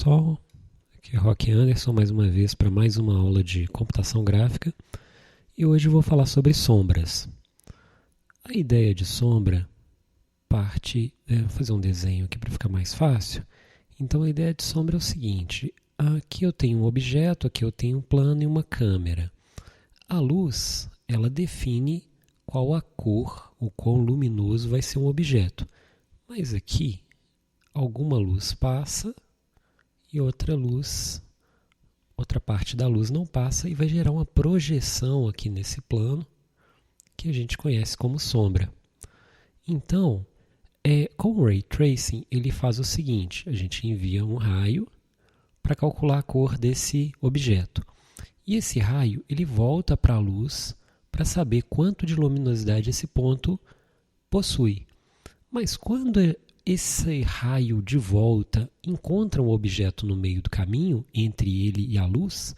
pessoal, aqui é Roque Anderson mais uma vez para mais uma aula de computação gráfica e hoje eu vou falar sobre sombras. A ideia de sombra parte, vou fazer um desenho aqui para ficar mais fácil. Então a ideia de sombra é o seguinte, aqui eu tenho um objeto, aqui eu tenho um plano e uma câmera. A luz, ela define qual a cor, o quão luminoso vai ser um objeto. Mas aqui, alguma luz passa e outra parte da luz não passa e vai gerar uma projeção aqui nesse plano que a gente conhece como sombra. Então, com o Ray Tracing, ele faz o seguinte, a gente envia um raio para calcular a cor desse objeto. E esse raio ele volta para a luz para saber quanto de luminosidade esse ponto possui. Mas quando esse raio de volta encontra um objeto no meio do caminho, entre ele e a luz,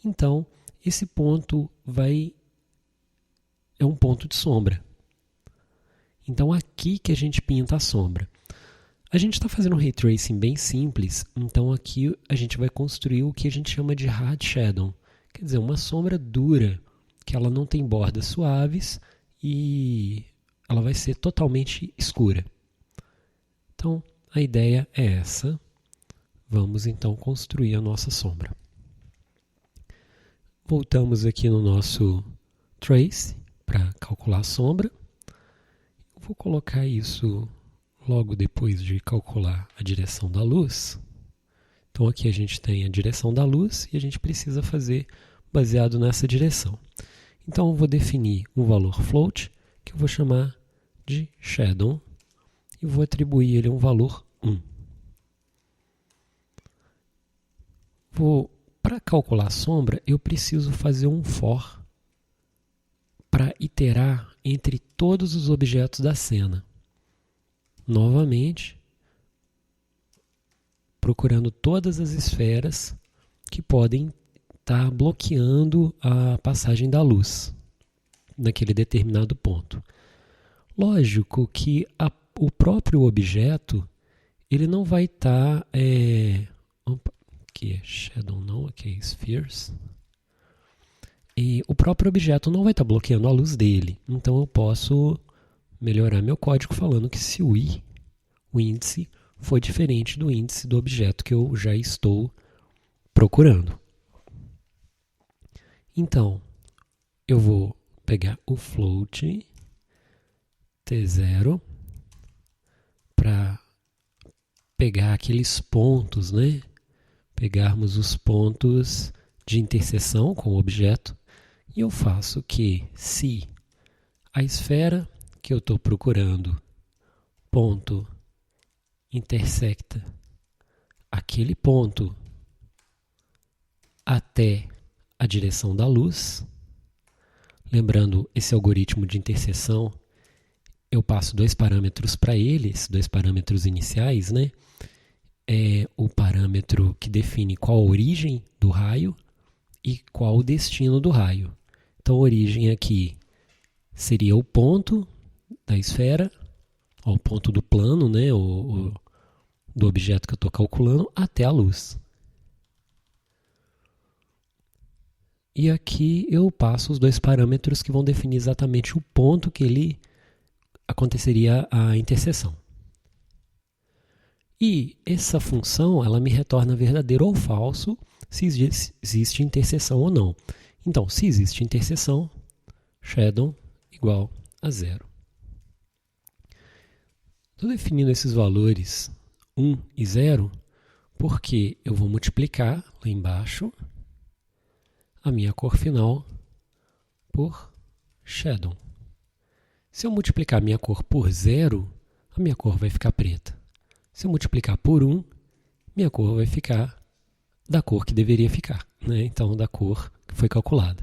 então esse ponto é um ponto de sombra. Então aqui que a gente pinta a sombra. A gente está fazendo um Ray Tracing bem simples, então aqui a gente vai construir o que a gente chama de Hard Shadow, quer dizer, uma sombra dura, que ela não tem bordas suaves e ela vai ser totalmente escura. Então, a ideia é essa. Vamos então construir a nossa sombra. Voltamos aqui no nosso Trace para calcular a sombra. Eu vou colocar isso logo depois de calcular a direção da luz. Então aqui a gente tem a direção da luz e a gente precisa fazer baseado nessa direção. Então eu vou definir um valor float que eu vou chamar de shadow e vou atribuir ele um valor 1. Para calcular a sombra, eu preciso fazer um for para iterar entre todos os objetos da cena. Novamente, procurando todas as esferas que podem estar bloqueando a passagem da luz naquele determinado ponto. Lógico que o próprio objeto ele não vai estar aqui é shadow não, aqui é spheres. E o próprio objeto não vai estar bloqueando a luz dele. Então eu posso melhorar meu código falando que se o índice for diferente do índice do objeto que eu já estou procurando. Então, eu vou pegar o float T0 para pegar aqueles pontos, né? Pegarmos os pontos de interseção com o objeto e eu faço que se a esfera que eu estou procurando ponto intersecta aquele ponto até a direção da luz, lembrando esse algoritmo de interseção, eu passo dois parâmetros para ele, esses dois parâmetros iniciais, né? É o parâmetro que define qual a origem do raio e qual o destino do raio. Então a origem aqui seria o ponto da esfera, o ponto do plano, né? Do objeto que eu estou calculando, até a luz. E aqui eu passo os dois parâmetros que vão definir exatamente o ponto que ele aconteceria a interseção. E essa função ela me retorna verdadeiro ou falso se existe interseção ou não. Então, se existe interseção, shadow igual a 0. Estou definindo esses valores 1 e 0 porque eu vou multiplicar lá embaixo a minha cor final por shadow. Se eu multiplicar a minha cor por 0, a minha cor vai ficar preta. Se eu multiplicar por 1, minha cor vai ficar da cor que deveria ficar, né? Então, da cor que foi calculada.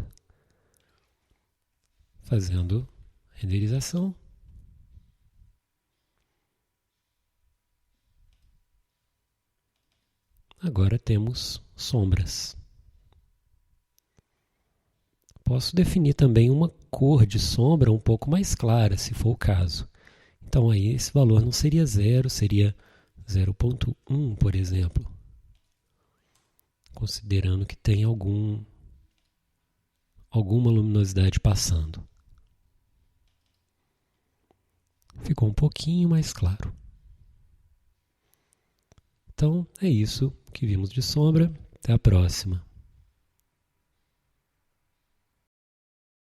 Fazendo renderização. Agora temos sombras. Posso definir também uma cor de sombra um pouco mais clara, se for o caso. Então aí esse valor não seria 0, seria 0.1, por exemplo. considerando que tem alguma luminosidade passando. Ficou um pouquinho mais claro. Então, é isso que vimos de sombra. Até a próxima.